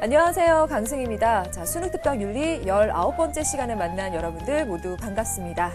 안녕하세요. 강승입니다. 자, 수능특강 윤리 19번째 시간에 만난 여러분들 모두 반갑습니다.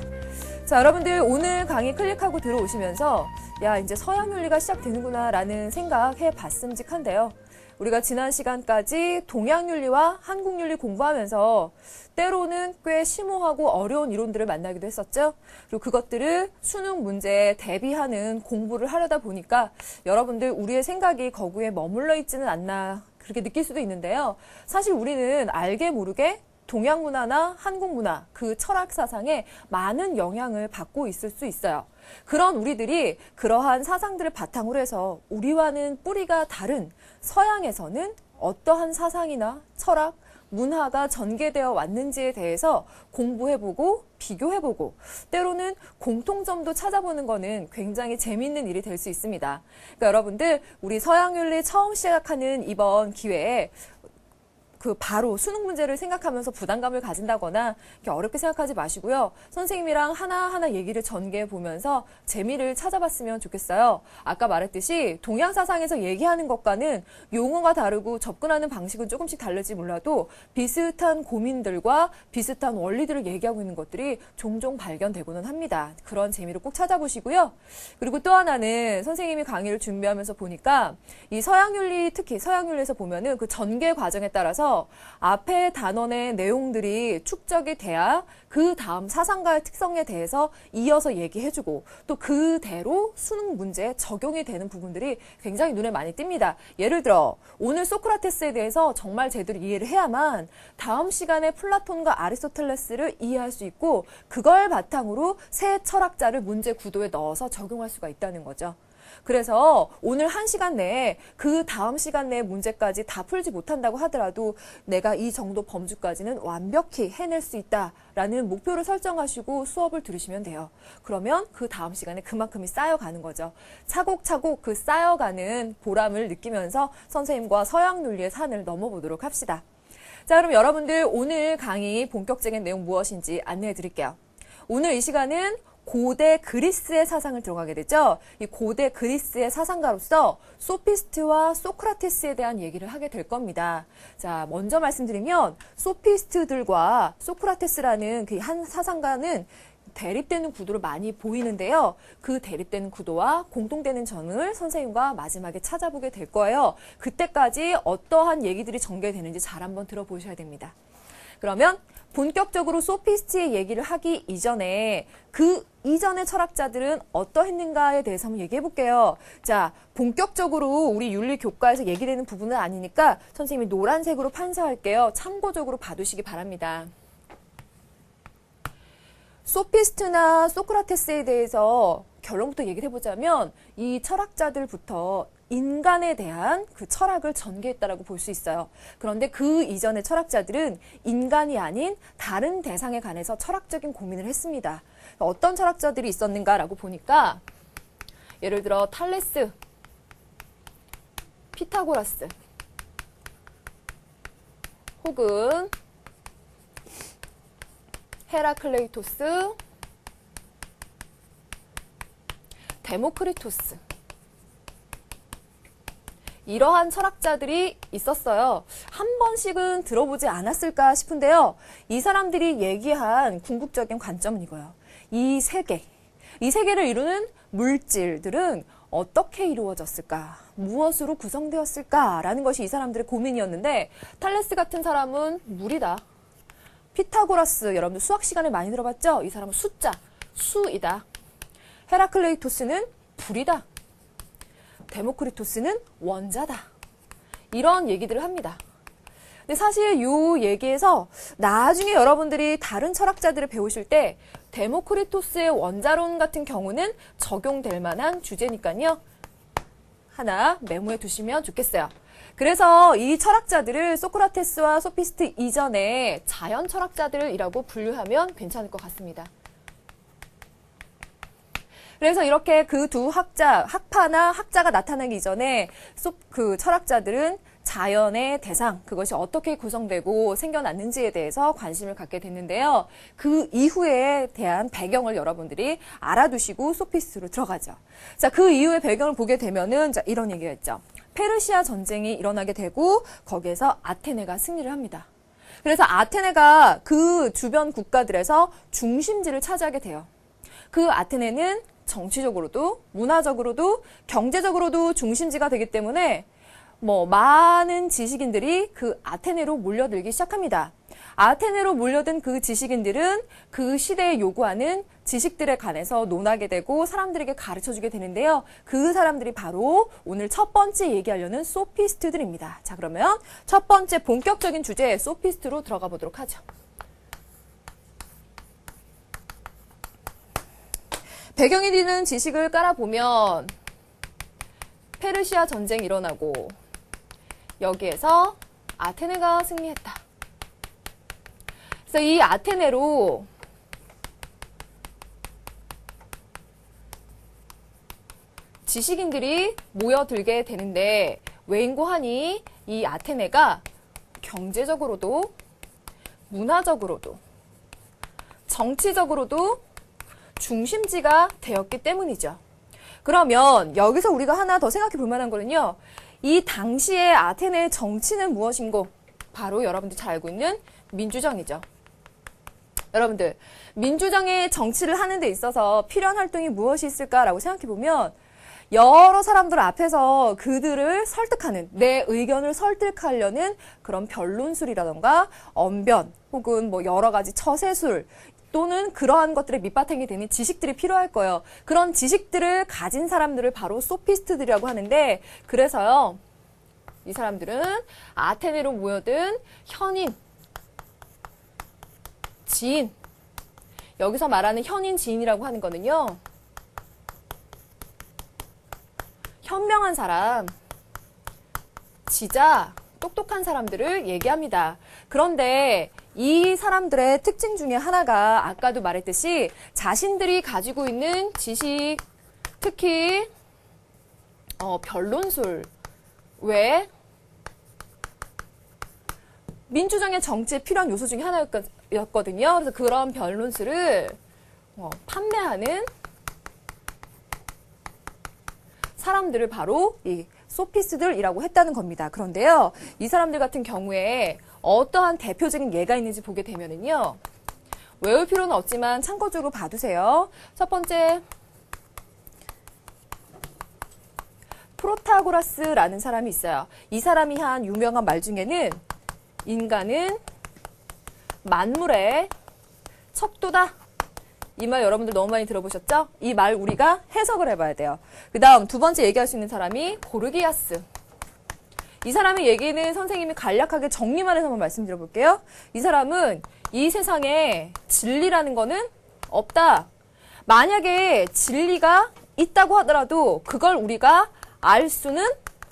자, 여러분들 오늘 강의 클릭하고 들어오시면서 야, 이제 서양 윤리가 시작되는구나 라는 생각해 봤음직한데요. 우리가 지난 시간까지 동양 윤리와 한국 윤리 공부하면서 때로는 꽤 심오하고 어려운 이론들을 만나기도 했었죠. 그리고 그것들을 수능 문제에 대비하는 공부를 하려다 보니까 여러분들 우리의 생각이 거기에 머물러 있지는 않나 그렇게 느낄 수도 있는데요. 사실 우리는 알게 모르게 동양 문화나 한국 문화, 그 철학 사상에 많은 영향을 받고 있을 수 있어요. 그런 우리들이 그러한 사상들을 바탕으로 해서 우리와는 뿌리가 다른 서양에서는 어떠한 사상이나 철학, 문화가 전개되어 왔는지에 대해서 공부해보고 비교해보고 때로는 공통점도 찾아보는 거는 굉장히 재미있는 일이 될 수 있습니다. 그러니까 여러분들 우리 서양윤리 처음 시작하는 이번 기회에 바로 수능 문제를 생각하면서 부담감을 가진다거나 이렇게 어렵게 생각하지 마시고요. 선생님이랑 하나하나 얘기를 전개해 보면서 재미를 찾아봤으면 좋겠어요. 아까 말했듯이 동양 사상에서 얘기하는 것과는 용어가 다르고 접근하는 방식은 조금씩 다를지 몰라도 비슷한 고민들과 비슷한 원리들을 얘기하고 있는 것들이 종종 발견되고는 합니다. 그런 재미를 꼭 찾아보시고요. 그리고 또 하나는 선생님이 강의를 준비하면서 보니까 이 서양윤리, 특히 서양윤리에서 보면은 그 전개 과정에 따라서 앞에 단원의 내용들이 축적이 돼야 그 다음 사상가의 특성에 대해서 이어서 얘기해주고 또 그대로 수능 문제에 적용이 되는 부분들이 굉장히 눈에 많이 띕니다. 예를 들어 오늘 소크라테스에 대해서 정말 제대로 이해를 해야만 다음 시간에 플라톤과 아리스토텔레스를 이해할 수 있고 그걸 바탕으로 새 철학자를 문제 구도에 넣어서 적용할 수가 있다는 거죠. 그래서 오늘 1시간 내에 그 다음 시간 내에 문제까지 다 풀지 못한다고 하더라도 내가 이 정도 범주까지는 완벽히 해낼 수 있다라는 목표를 설정하시고 수업을 들으시면 돼요. 그러면 그 다음 시간에 그만큼이 쌓여가는 거죠. 차곡차곡 그 쌓여가는 보람을 느끼면서 선생님과 서양 윤리의 산을 넘어보도록 합시다. 자, 그럼 여러분들 오늘 강의 본격적인 내용 무엇인지 안내해 드릴게요. 오늘 이 시간은 고대 그리스의 사상을 들어가게 되죠. 이 고대 그리스의 사상가로서 소피스트와 소크라테스에 대한 얘기를 하게 될 겁니다. 자, 먼저 말씀드리면 소피스트들과 소크라테스라는 그 한 사상가는 대립되는 구도를 많이 보이는데요. 그 대립되는 구도와 공통되는 점을 선생님과 마지막에 찾아보게 될 거예요. 그때까지 어떠한 얘기들이 전개되는지 잘 한번 들어보셔야 됩니다. 그러면 본격적으로 소피스트의 얘기를 하기 이전에 그 이전의 철학자들은 어떠했는가에 대해서 한번 얘기해 볼게요. 자, 본격적으로 우리 윤리 교과에서 얘기되는 부분은 아니니까 선생님이 노란색으로 판서할게요. 참고적으로 봐두시기 바랍니다. 소피스트나 소크라테스에 대해서 결론부터 얘기를 해보자면 이 철학자들부터 인간에 대한 그 철학을 전개했다라고 볼 수 있어요. 그런데 그 이전의 철학자들은 인간이 아닌 다른 대상에 관해서 철학적인 고민을 했습니다. 어떤 철학자들이 있었는가라고 보니까 예를 들어 탈레스, 피타고라스 혹은 헤라클레이토스, 데모크리토스 이러한 철학자들이 있었어요. 한 번씩은 들어보지 않았을까 싶은데요. 이 사람들이 얘기한 궁극적인 관점은 이거예요. 이 세계를 이루는 물질들은 어떻게 이루어졌을까? 무엇으로 구성되었을까라는 것이 이 사람들의 고민이었는데 탈레스 같은 사람은 물이다. 피타고라스 여러분들 수학 시간에 많이 들어봤죠? 이 사람은 숫자, 수이다. 헤라클레이토스는 불이다. 데모크리토스는 원자다. 이런 얘기들을 합니다. 근데 사실 이 얘기에서 나중에 여러분들이 다른 철학자들을 배우실 때 데모크리토스의 원자론 같은 경우는 적용될 만한 주제니까요. 하나 메모해 두시면 좋겠어요. 그래서 이 철학자들을 소크라테스와 소피스트 이전에 자연 철학자들이라고 분류하면 괜찮을 것 같습니다. 그래서 이렇게 그 두 학파나 학자가 나타나기 이전에 그 철학자들은 자연의 대상, 그것이 어떻게 구성되고 생겨났는지에 대해서 관심을 갖게 됐는데요. 그 이후에 대한 배경을 여러분들이 알아두시고 소피스트로 들어가죠. 자, 그 이후의 배경을 보게 되면은 자, 이런 얘기가 있죠. 페르시아 전쟁이 일어나게 되고 거기에서 아테네가 승리를 합니다. 그래서 아테네가 그 주변 국가들에서 중심지를 차지하게 돼요. 그 아테네는 정치적으로도 문화적으로도 경제적으로도 중심지가 되기 때문에 많은 지식인들이 그 아테네로 몰려들기 시작합니다. 아테네로 몰려든 그 지식인들은 그 시대에 요구하는 지식들에 관해서 논하게 되고 사람들에게 가르쳐주게 되는데요. 그 사람들이 바로 오늘 첫 번째 얘기하려는 소피스트들입니다. 자, 그러면 첫 번째 본격적인 주제 소피스트로 들어가 보도록 하죠. 배경이 되는 지식을 깔아보면 페르시아 전쟁이 일어나고 여기에서 아테네가 승리했다. 그래서 이 아테네로 지식인들이 모여들게 되는데 왜인고하니 이 아테네가 경제적으로도 문화적으로도 정치적으로도 중심지가 되었기 때문이죠. 그러면 여기서 우리가 하나 더 생각해 볼 만한 거는요. 이 당시의 아테네의 정치는 무엇인고? 바로 여러분들 잘 알고 있는 민주정이죠. 여러분들, 민주정의 정치를 하는 데 있어서 필요한 활동이 무엇이 있을까라고 생각해 보면 여러 사람들 앞에서 그들을 설득하는, 내 의견을 설득하려는 그런 변론술이라던가 언변 혹은 여러 가지 처세술 또는 그러한 것들의 밑바탕이 되는 지식들이 필요할 거예요. 그런 지식들을 가진 사람들을 바로 소피스트들이라고 하는데 그래서요. 이 사람들은 아테네로 모여든 현인, 지인, 여기서 말하는 현인 지인이라고 하는 거는요. 현명한 사람, 지자, 똑똑한 사람들을 얘기합니다. 그런데 이 사람들의 특징 중에 하나가 아까도 말했듯이 자신들이 가지고 있는 지식, 특히 변론술, 왜? 민주정의 정치에 필요한 요소 중에 하나였거든요. 그래서 그런 변론술을 판매하는 사람들을 바로 이 소피스트들이라고 했다는 겁니다. 그런데요, 이 사람들 같은 경우에 어떠한 대표적인 예가 있는지 보게 되면은요, 외울 필요는 없지만 참고적으로 봐두세요. 첫 번째, 프로타고라스라는 사람이 있어요. 이 사람이 한 유명한 말 중에는 인간은 만물의 척도다. 이 말 여러분들 너무 많이 들어보셨죠? 이 말 우리가 해석을 해봐야 돼요. 그 다음 두 번째 얘기할 수 있는 사람이 고르기아스. 이 사람의 얘기는 선생님이 간략하게 정리만 해서 한번 말씀드려볼게요. 이 사람은 이 세상에 진리라는 거는 없다. 만약에 진리가 있다고 하더라도 그걸 우리가 알 수는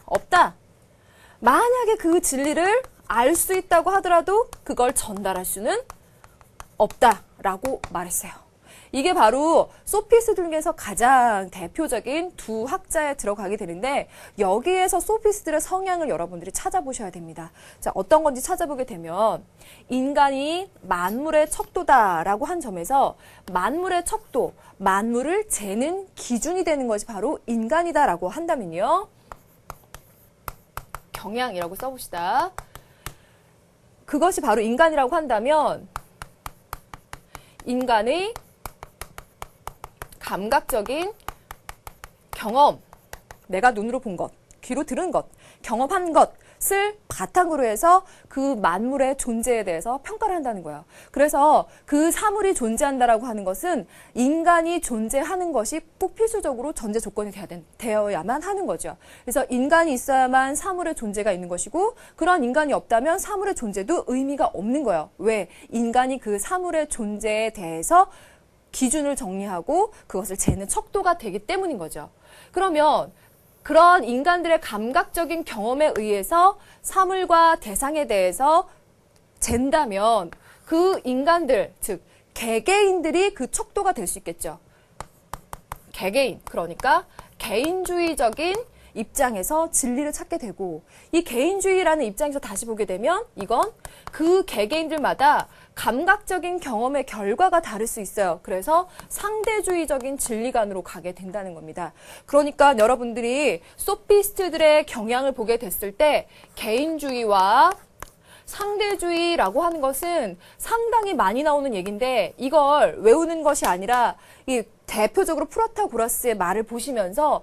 없다. 만약에 그 진리를 알 수 있다고 하더라도 그걸 전달할 수는 없다라고 말했어요. 이게 바로 소피스트 중에서 가장 대표적인 두 학자에 들어가게 되는데 여기에서 소피스트들의 성향을 여러분들이 찾아보셔야 됩니다. 자, 어떤 건지 찾아보게 되면 인간이 만물의 척도다라고 한 점에서 만물의 척도, 만물을 재는 기준이 되는 것이 바로 인간이다라고 한다면요. 경향이라고 써봅시다. 그것이 바로 인간이라고 한다면 인간의 감각적인 경험, 내가 눈으로 본 것, 귀로 들은 것, 경험한 것을 바탕으로 해서 그 만물의 존재에 대해서 평가를 한다는 거예요. 그래서 그 사물이 존재한다라고 하는 것은 인간이 존재하는 것이 꼭 필수적으로 전제 조건이 되어야만 하는 거죠. 그래서 인간이 있어야만 사물의 존재가 있는 것이고 그런 인간이 없다면 사물의 존재도 의미가 없는 거예요. 왜? 인간이 그 사물의 존재에 대해서 기준을 정리하고 그것을 재는 척도가 되기 때문인 거죠. 그러면 그런 인간들의 감각적인 경험에 의해서 사물과 대상에 대해서 잰다면 그 인간들, 즉 개개인들이 그 척도가 될 수 있겠죠. 개개인, 그러니까 개인주의적인 입장에서 진리를 찾게 되고 이 개인주의라는 입장에서 다시 보게 되면 이건 그 개개인들마다 감각적인 경험의 결과가 다를 수 있어요. 그래서 상대주의적인 진리관으로 가게 된다는 겁니다. 그러니까 여러분들이 소피스트들의 경향을 보게 됐을 때 개인주의와 상대주의라고 하는 것은 상당히 많이 나오는 얘기인데 이걸 외우는 것이 아니라 이 대표적으로 프로타고라스의 말을 보시면서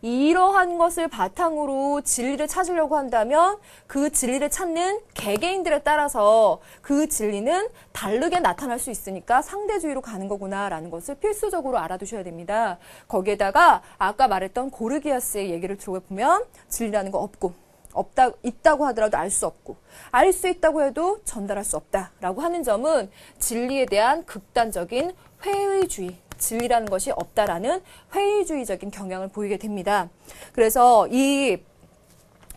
이러한 것을 바탕으로 진리를 찾으려고 한다면 그 진리를 찾는 개개인들에 따라서 그 진리는 다르게 나타날 수 있으니까 상대주의로 가는 거구나라는 것을 필수적으로 알아두셔야 됩니다. 거기에다가 아까 말했던 고르기아스의 얘기를 들어보면 진리라는 거 있다고 하더라도 알 수 없고 알 수 있다고 해도 전달할 수 없다라고 하는 점은 진리에 대한 극단적인 회의주의, 진리라는 것이 없다라는 회의주의적인 경향을 보이게 됩니다. 그래서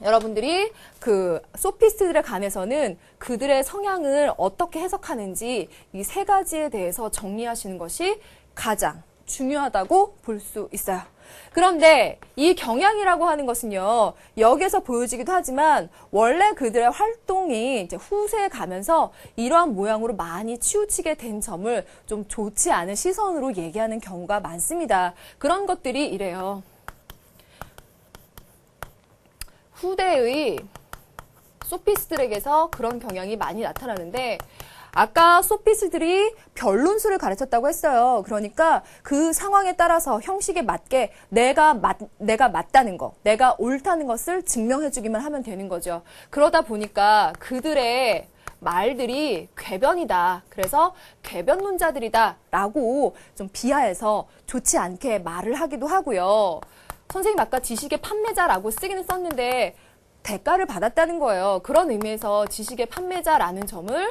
여러분들이 그 소피스트들에 관해서는 그들의 성향을 어떻게 해석하는지 이 세 가지에 대해서 정리하시는 것이 가장 중요하다고 볼 수 있어요. 그런데 이 경향이라고 하는 것은요, 여기에서 보여지기도 하지만 원래 그들의 활동이 이제 후세에 가면서 이러한 모양으로 많이 치우치게 된 점을 좀 좋지 않은 시선으로 얘기하는 경우가 많습니다. 그런 것들이 이래요. 후대의 소피스트들에게서 그런 경향이 많이 나타나는데 아까 소피스트들이 변론술을 가르쳤다고 했어요. 그러니까 그 상황에 따라서 형식에 맞게 내가 맞다는 거, 내가 옳다는 것을 증명해주기만 하면 되는 거죠. 그러다 보니까 그들의 말들이 궤변이다. 그래서 궤변론자들이다. 라고 좀 비하해서 좋지 않게 말을 하기도 하고요. 선생님 아까 지식의 판매자라고 쓰기는 썼는데 대가를 받았다는 거예요. 그런 의미에서 지식의 판매자라는 점을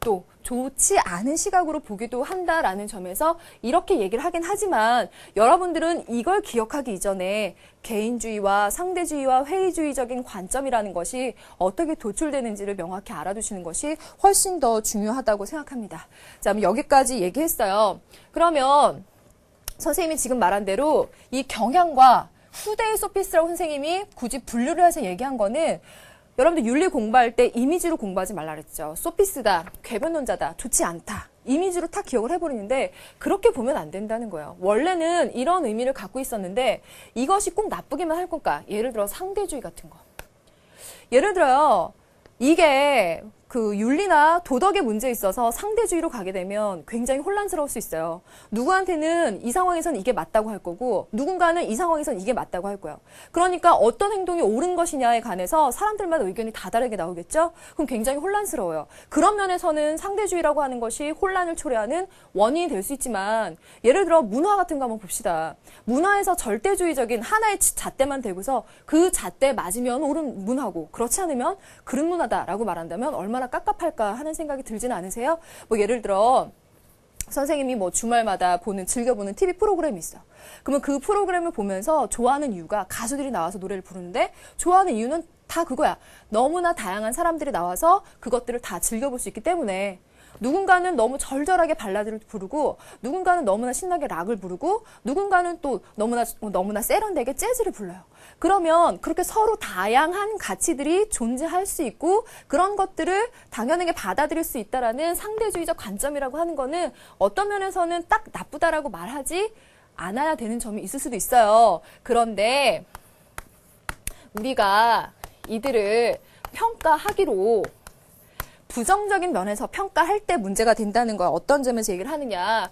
또 좋지 않은 시각으로 보기도 한다라는 점에서 이렇게 얘기를 하긴 하지만 여러분들은 이걸 기억하기 이전에 개인주의와 상대주의와 회의주의적인 관점이라는 것이 어떻게 도출되는지를 명확히 알아두시는 것이 훨씬 더 중요하다고 생각합니다. 자, 그럼 여기까지 얘기했어요. 그러면 선생님이 지금 말한 대로 이 경향과 후대의 소피스트라고 선생님이 굳이 분류를 해서 얘기한 거는 여러분들 윤리 공부할 때 이미지로 공부하지 말라 그랬죠. 소피스트다, 궤변론자다, 좋지 않다. 이미지로 딱 기억을 해버리는데 그렇게 보면 안 된다는 거예요. 원래는 이런 의미를 갖고 있었는데 이것이 꼭 나쁘기만 할 건가? 예를 들어 상대주의 같은 거. 예를 들어요. 이게 그 윤리나 도덕의 문제에 있어서 상대주의로 가게 되면 굉장히 혼란스러울 수 있어요. 누구한테는 이 상황에선 이게 맞다고 할 거고 누군가는 이 상황에선 이게 맞다고 할 거예요. 그러니까 어떤 행동이 옳은 것이냐에 관해서 사람들마다 의견이 다 다르게 나오겠죠? 그럼 굉장히 혼란스러워요. 그런 면에서는 상대주의라고 하는 것이 혼란을 초래하는 원인이 될 수 있지만 예를 들어 문화 같은 거 한번 봅시다. 문화에서 절대주의적인 하나의 잣대만 대고서 그 잣대 맞으면 옳은 문화고 그렇지 않으면 그른 문화다라고 말한다면 얼마나 깝깝할까 하는 생각이 들지는 않으세요? 뭐 예를 들어 선생님이 뭐 주말마다 즐겨보는 TV 프로그램이 있어. 그러면 그 프로그램을 보면서 좋아하는 이유가 가수들이 나와서 노래를 부르는데 좋아하는 이유는 다 그거야. 너무나 다양한 사람들이 나와서 그것들을 다 즐겨볼 수 있기 때문에 누군가는 너무 절절하게 발라드를 부르고 누군가는 너무나 신나게 락을 부르고 누군가는 또 너무나 세련되게 재즈를 불러요. 그러면 그렇게 서로 다양한 가치들이 존재할 수 있고 그런 것들을 당연하게 받아들일 수 있다라는 상대주의적 관점이라고 하는 거는 어떤 면에서는 딱 나쁘다라고 말하지 않아야 되는 점이 있을 수도 있어요. 그런데 우리가 이들을 평가하기로 부정적인 면에서 평가할 때 문제가 된다는 거야. 어떤 점에서 얘기를 하느냐.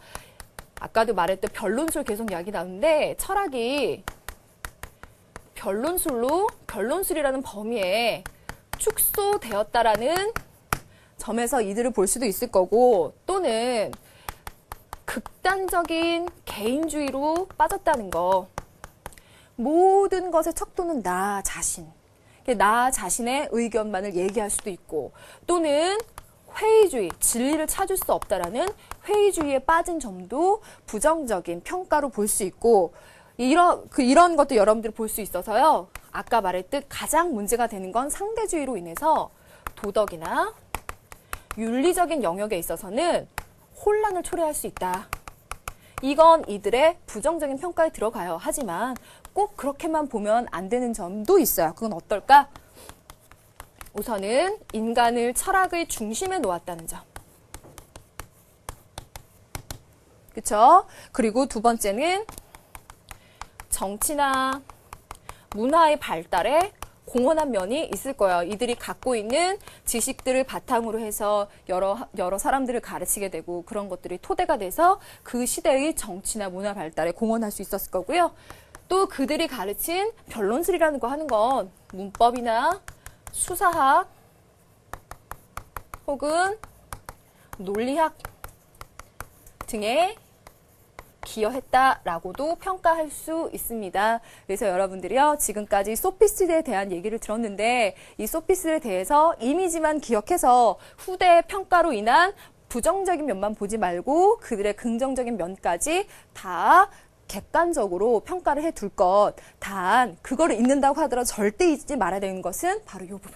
아까도 말했던 변론술 계속 이야기 나오는데 철학이 변론술이라는 범위에 축소되었다라는 점에서 이들을 볼 수도 있을 거고 또는 극단적인 개인주의로 빠졌다는 거. 모든 것의 척도는 나 자신. 나 자신의 의견만을 얘기할 수도 있고 또는 회의주의, 진리를 찾을 수 없다라는 회의주의에 빠진 점도 부정적인 평가로 볼 수 있고 이런 것도 여러분들이 볼 수 있어서요. 아까 말했듯 가장 문제가 되는 건 상대주의로 인해서 도덕이나 윤리적인 영역에 있어서는 혼란을 초래할 수 있다. 이건 이들의 부정적인 평가에 들어가요. 하지만 꼭 그렇게만 보면 안 되는 점도 있어요. 그건 어떨까? 우선은 인간을 철학의 중심에 놓았다는 점. 그쵸? 그리고 두 번째는 정치나 문화의 발달에 공헌한 면이 있을 거예요. 이들이 갖고 있는 지식들을 바탕으로 해서 여러 사람들을 가르치게 되고 그런 것들이 토대가 돼서 그 시대의 정치나 문화 발달에 공헌할 수 있었을 거고요. 또 그들이 가르친 변론술이라는 거 하는 건 문법이나 수사학 혹은 논리학 등에 기여했다라고도 평가할 수 있습니다. 그래서 여러분들이요, 지금까지 소피스트에 대한 얘기를 들었는데 이 소피스트에 대해서 이미지만 기억해서 후대의 평가로 인한 부정적인 면만 보지 말고 그들의 긍정적인 면까지 다 객관적으로 평가를 해둘 것. 단 그거를 잊는다고 하더라도 절대 잊지 말아야 되는 것은 바로 이 부분.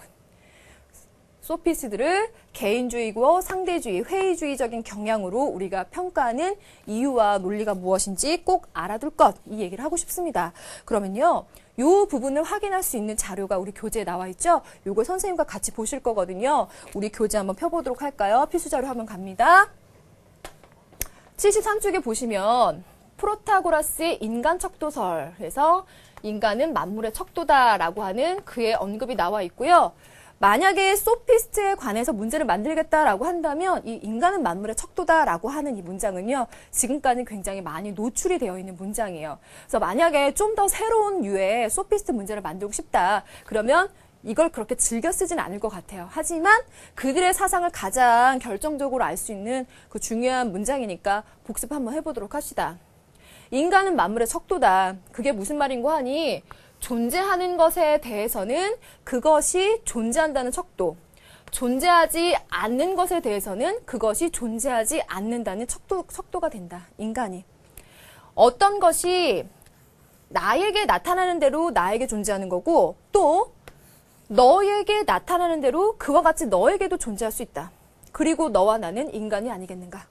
소피스트들을 개인주의고 상대주의, 회의주의적인 경향으로 우리가 평가하는 이유와 논리가 무엇인지 꼭 알아둘 것. 이 얘기를 하고 싶습니다. 그러면요, 이 부분을 확인할 수 있는 자료가 우리 교재에 나와 있죠? 이거 선생님과 같이 보실 거거든요. 우리 교재 한번 펴보도록 할까요? 필수 자료 화면 갑니다. 73쪽에 보시면 프로타고라스의 인간 척도설에서 인간은 만물의 척도다라고 하는 그의 언급이 나와 있고요. 만약에 소피스트에 관해서 문제를 만들겠다라고 한다면 이 인간은 만물의 척도다라고 하는 이 문장은요, 지금까지 굉장히 많이 노출이 되어 있는 문장이에요. 그래서 만약에 좀 더 새로운 유의 소피스트 문제를 만들고 싶다. 그러면 이걸 그렇게 즐겨 쓰진 않을 것 같아요. 하지만 그들의 사상을 가장 결정적으로 알 수 있는 그 중요한 문장이니까 복습 한번 해보도록 합시다. 인간은 만물의 척도다. 그게 무슨 말인고 하니 존재하는 것에 대해서는 그것이 존재한다는 척도, 존재하지 않는 것에 대해서는 그것이 존재하지 않는다는 척도가 된다. 인간이. 어떤 것이 나에게 나타나는 대로 나에게 존재하는 거고 또 너에게 나타나는 대로 그와 같이 너에게도 존재할 수 있다. 그리고 너와 나는 인간이 아니겠는가.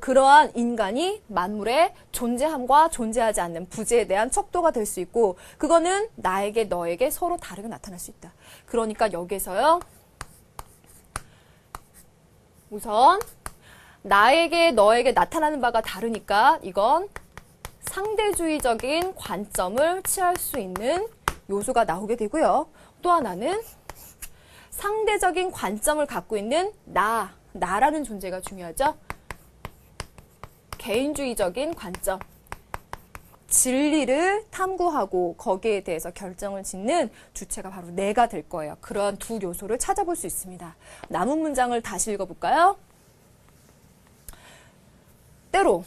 그러한 인간이 만물의 존재함과 존재하지 않는 부재에 대한 척도가 될 수 있고 그거는 나에게 너에게 서로 다르게 나타날 수 있다. 그러니까 여기서요. 우선 나에게 너에게 나타나는 바가 다르니까 이건 상대주의적인 관점을 취할 수 있는 요소가 나오게 되고요. 또 하나는 상대적인 관점을 갖고 있는 나라는 존재가 중요하죠. 개인주의적인 관점, 진리를 탐구하고 거기에 대해서 결정을 짓는 주체가 바로 내가 될 거예요. 그러한 두 요소를 찾아볼 수 있습니다. 남은 문장을 다시 읽어볼까요? 때로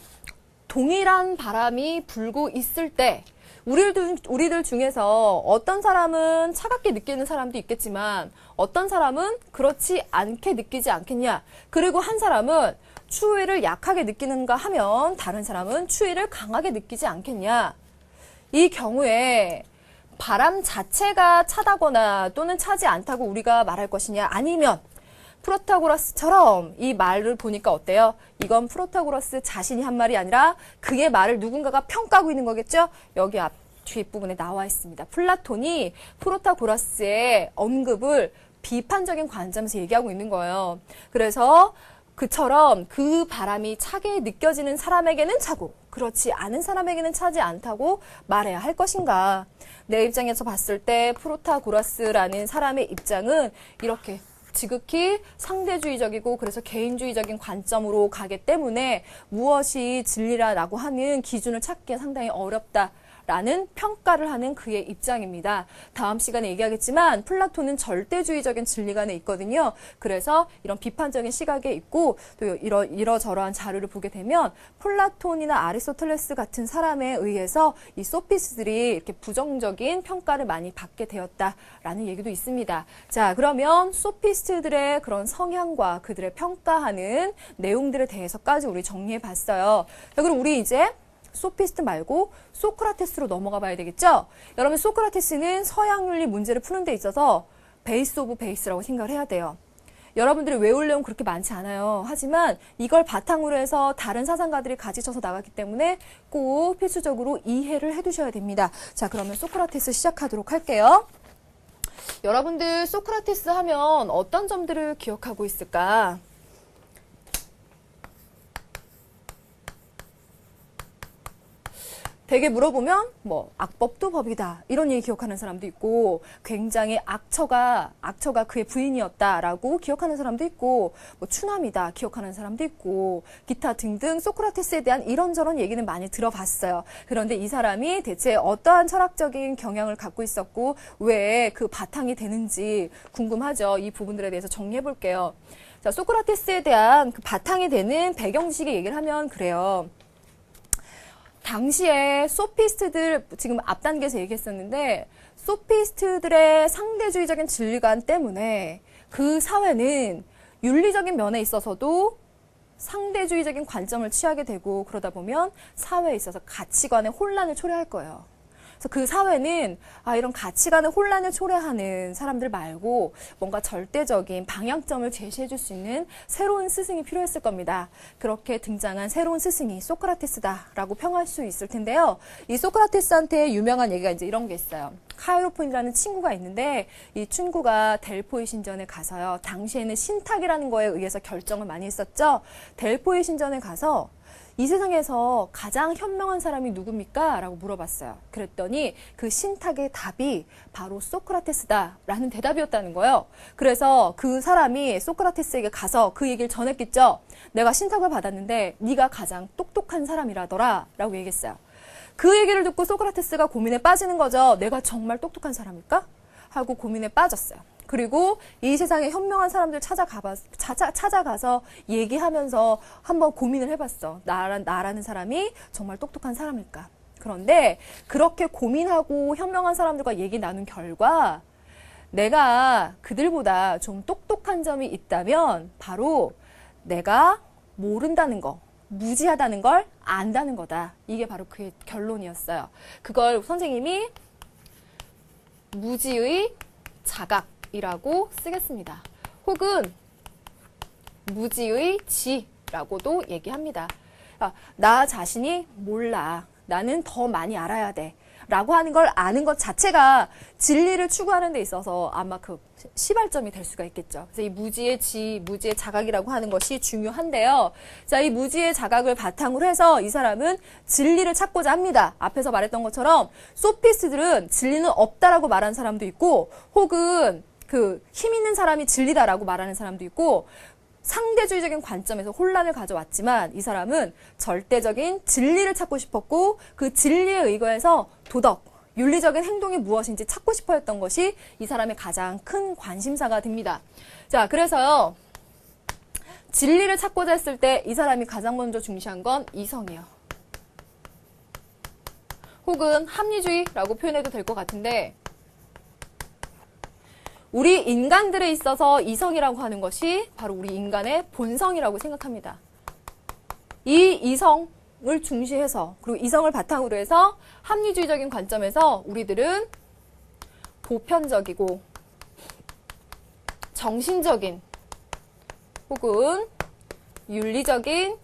동일한 바람이 불고 있을 때 우리들 중에서 어떤 사람은 차갑게 느끼는 사람도 있겠지만 어떤 사람은 그렇지 않게 느끼지 않겠냐. 그리고 한 사람은 추위를 약하게 느끼는가 하면 다른 사람은 추위를 강하게 느끼지 않겠냐. 이 경우에 바람 자체가 차다거나 또는 차지 않다고 우리가 말할 것이냐 아니면 프로타고라스처럼 이 말을 보니까 어때요? 이건 프로타고라스 자신이 한 말이 아니라 그의 말을 누군가가 평가하고 있는 거겠죠? 여기 뒷부분에 나와 있습니다. 플라톤이 프로타고라스의 언급을 비판적인 관점에서 얘기하고 있는 거예요. 그래서 그처럼 그 바람이 차게 느껴지는 사람에게는 차고 그렇지 않은 사람에게는 차지 않다고 말해야 할 것인가. 내 입장에서 봤을 때 프로타고라스라는 사람의 입장은 이렇게 지극히 상대주의적이고 그래서 개인주의적인 관점으로 가기 때문에 무엇이 진리라고 하는 기준을 찾기가 상당히 어렵다라는 평가를 하는 그의 입장입니다. 다음 시간에 얘기하겠지만 플라톤은 절대주의적인 진리관에 있거든요. 그래서 이런 비판적인 시각에 있고 또 이러저러한 자료를 보게 되면 플라톤이나 아리스토텔레스 같은 사람에 의해서 이 소피스들이 이렇게 부정적인 평가를 많이 받게 되었다라는 얘기도 있습니다. 자, 그러면 소피스트들의 그런 성향과 그들의 평가하는 내용들에 대해서까지 우리 정리해 봤어요. 자, 그럼 우리 이제 소피스트 말고 소크라테스로 넘어가 봐야 되겠죠? 여러분, 소크라테스는 서양윤리 문제를 푸는 데 있어서 베이스 오브 베이스라고 생각을 해야 돼요. 여러분들이 외울 내용 그렇게 많지 않아요. 하지만 이걸 바탕으로 해서 다른 사상가들이 가지쳐서 나갔기 때문에 꼭 필수적으로 이해를 해두셔야 됩니다. 자, 그러면 소크라테스 시작하도록 할게요. 여러분들 소크라테스 하면 어떤 점들을 기억하고 있을까? 되게 물어보면 뭐 악법도 법이다 이런 얘기 기억하는 사람도 있고 굉장히 악처가 그의 부인이었다라고 기억하는 사람도 있고 뭐 추남이다 기억하는 사람도 있고 기타 등등 소크라테스에 대한 이런저런 얘기는 많이 들어봤어요. 그런데 이 사람이 대체 어떠한 철학적인 경향을 갖고 있었고 왜 그 바탕이 되는지 궁금하죠. 이 부분들에 대해서 정리해 볼게요. 자, 소크라테스에 대한 그 바탕이 되는 배경 지식의 얘기를 하면 그래요. 당시에 소피스트들, 지금 앞 단계에서 얘기했었는데 소피스트들의 상대주의적인 진리관 때문에 그 사회는 윤리적인 면에 있어서도 상대주의적인 관점을 취하게 되고 그러다 보면 사회에 있어서 가치관의 혼란을 초래할 거예요. 그래서 그 사회는 이런 가치관의 혼란을 초래하는 사람들 말고 뭔가 절대적인 방향점을 제시해 줄 수 있는 새로운 스승이 필요했을 겁니다. 그렇게 등장한 새로운 스승이 소크라테스다라고 평할 수 있을 텐데요. 이 소크라테스한테 유명한 얘기가 이제 이런 게 있어요. 카이로폰이라는 친구가 있는데 이 친구가 델포이 신전에 가서요. 당시에는 신탁이라는 거에 의해서 결정을 많이 했었죠. 델포이 신전에 가서 이 세상에서 가장 현명한 사람이 누굽니까? 라고 물어봤어요. 그랬더니 그 신탁의 답이 바로 소크라테스다라는 대답이었다는 거예요. 그래서 그 사람이 소크라테스에게 가서 그 얘기를 전했겠죠. 내가 신탁을 받았는데 네가 가장 똑똑한 사람이라더라 라고 얘기했어요. 그 얘기를 듣고 소크라테스가 고민에 빠지는 거죠. 내가 정말 똑똑한 사람일까? 하고 고민에 빠졌어요. 그리고 이 세상에 현명한 사람들 찾아가서 얘기하면서 한번 고민을 해봤어. 나라는 사람이 정말 똑똑한 사람일까? 그런데 그렇게 고민하고 현명한 사람들과 얘기 나눈 결과 내가 그들보다 좀 똑똑한 점이 있다면 바로 내가 모른다는 거, 무지하다는 걸 안다는 거다. 이게 바로 그의 결론이었어요. 그걸 선생님이 무지의 자각이라고 쓰겠습니다. 혹은 무지의 지라고도 얘기합니다. 나 자신이 몰라. 나는 더 많이 알아야 돼. 라고 하는 걸 아는 것 자체가 진리를 추구하는 데 있어서 아마 그 시발점이 될 수가 있겠죠. 그래서 이 무지의 지, 무지의 자각이라고 하는 것이 중요한데요. 자, 이 무지의 자각을 바탕으로 해서 이 사람은 진리를 찾고자 합니다. 앞에서 말했던 것처럼 소피스트들은 진리는 없다라고 말하는 사람도 있고 혹은 그 힘 있는 사람이 진리다라고 말하는 사람도 있고 상대주의적인 관점에서 혼란을 가져왔지만 이 사람은 절대적인 진리를 찾고 싶었고 그 진리에 의거해서 도덕, 윤리적인 행동이 무엇인지 찾고 싶어 했던 것이 이 사람의 가장 큰 관심사가 됩니다. 자, 그래서요. 진리를 찾고자 했을 때 이 사람이 가장 먼저 중시한 건 이성이에요. 혹은 합리주의라고 표현해도 될 것 같은데 우리 인간들에 있어서 이성이라고 하는 것이 바로 우리 인간의 본성이라고 생각합니다. 이 이성을 중시해서 그리고 이성을 바탕으로 해서 합리주의적인 관점에서 우리들은 보편적이고 정신적인 혹은 윤리적인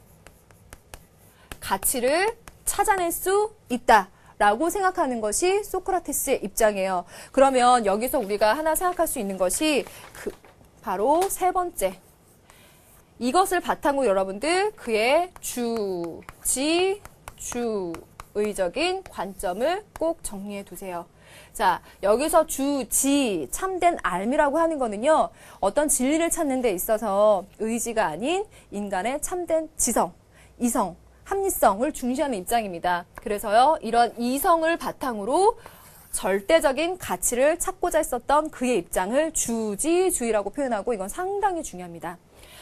가치를 찾아낼 수 있다. 라고 생각하는 것이 소크라테스의 입장이에요. 그러면 여기서 우리가 하나 생각할 수 있는 것이 바로 세 번째. 이것을 바탕으로 여러분들 그의 주의적인 관점을 꼭 정리해 두세요. 자, 여기서 주지, 참된 알미라고 하는 거는요. 어떤 진리를 찾는 데 있어서 의지가 아닌 인간의 참된 지성, 이성, 합리성을 중시하는 입장입니다. 그래서요, 이런 이성을 바탕으로 절대적인 가치를 찾고자 했었던 그의 입장을 주지주의라고 표현하고 이건 상당히 중요합니다.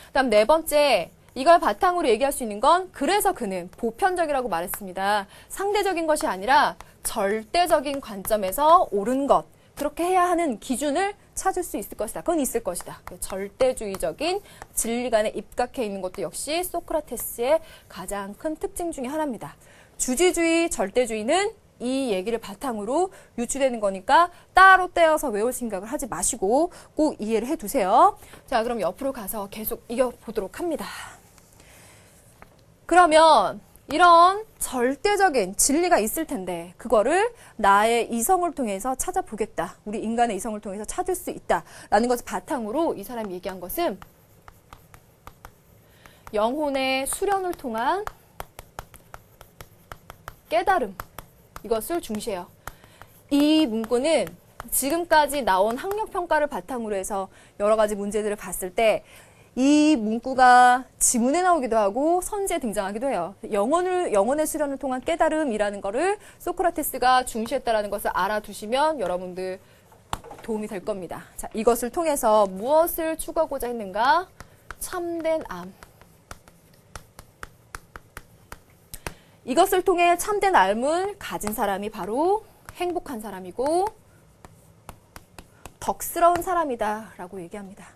그다음 네 번째, 이걸 바탕으로 얘기할 수 있는 건 그래서 그는 보편적이라고 말했습니다. 상대적인 것이 아니라 절대적인 관점에서 옳은 것, 그렇게 해야 하는 기준을 찾을 수 있을 것이다. 그건 있을 것이다. 절대주의적인 진리관에 입각해 있는 것도 역시 소크라테스의 가장 큰 특징 중에 하나입니다. 주지주의, 절대주의는 이 얘기를 바탕으로 유추되는 거니까 따로 떼어서 외울 생각을 하지 마시고 꼭 이해를 해두세요. 자, 그럼 옆으로 가서 계속 이겨보도록 합니다. 그러면 이런 절대적인 진리가 있을 텐데 그거를 나의 이성을 통해서 찾아보겠다. 우리 인간의 이성을 통해서 찾을 수 있다라는 것을 바탕으로 이 사람이 얘기한 것은 영혼의 수련을 통한 깨달음, 이것을 중시해요. 이 문구는 지금까지 나온 학력평가를 바탕으로 해서 여러 가지 문제들을 봤을 때 이 문구가 지문에 나오기도 하고 선지에 등장하기도 해요. 영혼의 수련을 통한 깨달음이라는 거를 소크라테스가 중시했다라는 것을 알아두시면 여러분들 도움이 될 겁니다. 자, 이것을 통해서 무엇을 추구하고자 했는가? 참된 암. 이것을 통해 참된 삶을 가진 사람이 바로 행복한 사람이고 덕스러운 사람이다 라고 얘기합니다.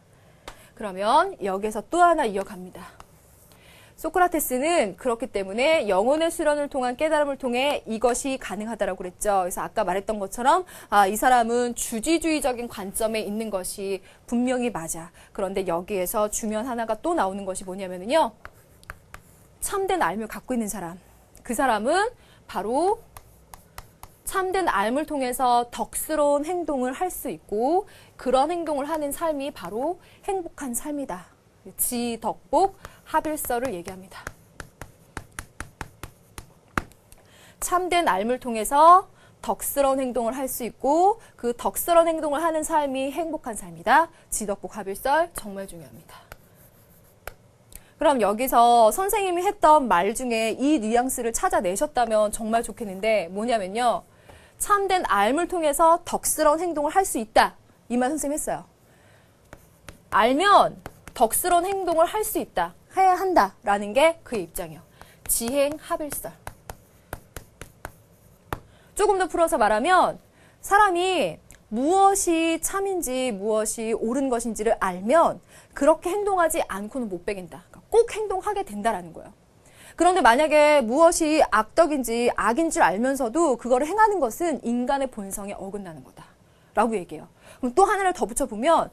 그러면 여기서 또 하나 이어갑니다. 소크라테스는 그렇기 때문에 영혼의 수련을 통한 깨달음을 통해 이것이 가능하다라고 그랬죠. 그래서 아까 말했던 것처럼 이 사람은 주지주의적인 관점에 있는 것이 분명히 맞아. 그런데 여기에서 중요한 하나가 또 나오는 것이 뭐냐면요. 참된 삶을 갖고 있는 사람. 그 사람은 바로 참된 삶을 통해서 덕스러운 행동을 할 수 있고 그런 행동을 하는 삶이 바로 행복한 삶이다. 지덕복 합일설을 얘기합니다. 참된 삶을 통해서 덕스러운 행동을 할 수 있고 그 덕스러운 행동을 하는 삶이 행복한 삶이다. 지덕복 합일설 정말 중요합니다. 그럼 여기서 선생님이 했던 말 중에 이 뉘앙스를 찾아내셨다면 정말 좋겠는데 뭐냐면요. 참된 삶을 통해서 덕스러운 행동을 할 수 있다. 이 말 선생님 했어요. 알면 덕스러운 행동을 할 수 있다. 해야 한다라는 게 그의 입장이에요. 지행합일설. 조금 더 풀어서 말하면 사람이 무엇이 참인지 무엇이 옳은 것인지를 알면 그렇게 행동하지 않고는 못 배긴다. 그러니까 꼭 행동하게 된다라는 거예요. 그런데 만약에 무엇이 악덕인지 악인 줄 알면서도 그거를 행하는 것은 인간의 본성에 어긋나는 거다. 라고 얘기해요. 그럼 또 하나를 더 붙여보면